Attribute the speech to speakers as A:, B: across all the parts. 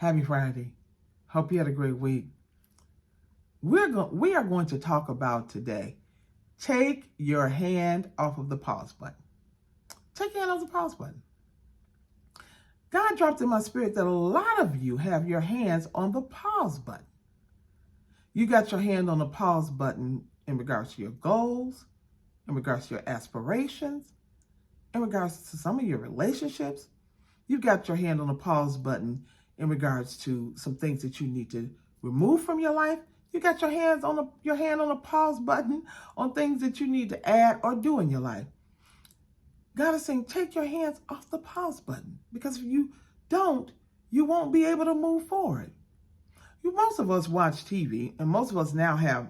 A: Happy Friday. Hope you had a great week. We are going to talk about today, take your hand off of the pause button. Take your hand off the pause button. God dropped in my spirit that a lot of you have your hands on the pause button. You got your hand on the pause button in regards to your goals, in regards to your aspirations, in regards to some of your relationships. You've got your hand on the pause button in regards to some things that you need to remove from your life. You got your hand on the pause button on things that you need to add or do in your life. God is saying, take your hands off the pause button, because if you don't, you won't be able to move forward. Most of us watch TV, and most of us now have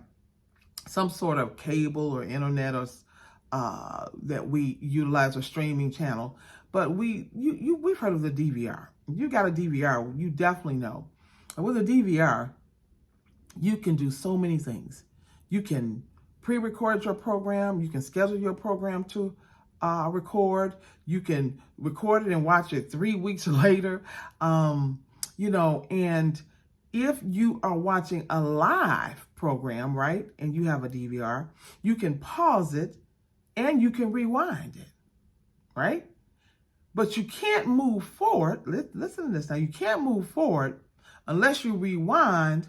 A: some sort of cable or internet or that we utilize, a streaming channel. But we've heard of the DVR. You got a DVR, you definitely know. And with a DVR, you can do so many things. You can pre-record your program. You can schedule your program to record. You can record it and watch it 3 weeks later. And if you are watching a live program, right, and you have a DVR, you can pause it and you can rewind it, right? But you can't move forward. Listen to this now. You can't move forward unless you rewind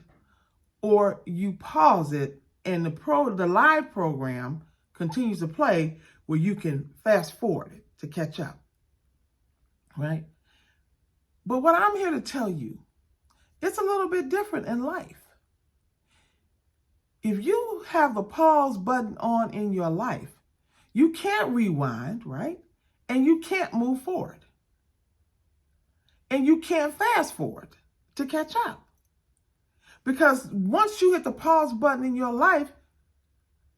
A: or you pause it and the live program continues to play, where you can fast forward it to catch up, right? But what I'm here to tell you, it's a little bit different in life. If you have the pause button on in your life, you can't rewind, right? And you can't move forward. And you can't fast forward to catch up. Because once you hit the pause button in your life,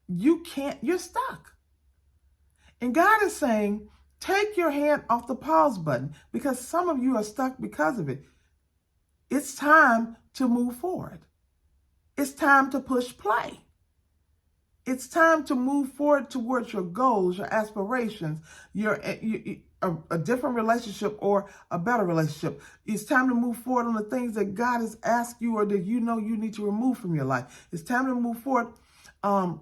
A: you're stuck. And God is saying, take your hand off the pause button, because some of you are stuck because of it. It's time to move forward. It's time to push play. It's time to move forward towards your goals, your aspirations, a different relationship or a better relationship. It's time to move forward on the things that God has asked you or that you know you need to remove from your life. It's time to move forward on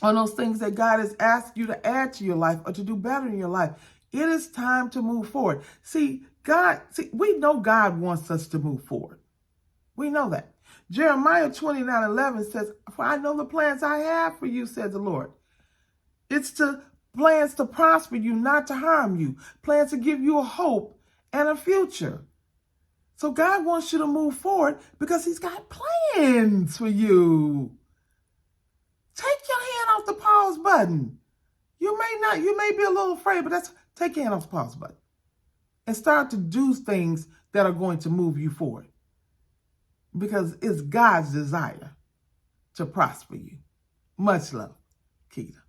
A: those things that God has asked you to add to your life or to do better in your life. It is time to move forward. We know God wants us to move forward. We know that. Jeremiah 29:11 says, "For I know the plans I have for you, says the Lord. It's plans to prosper you, not to harm you. Plans to give you a hope and a future." So God wants you to move forward because He's got plans for you. Take your hand off the pause button. You may be a little afraid, but take your hand off the pause button and start to do things that are going to move you forward. Because it's God's desire to prosper you. Much love, Keita.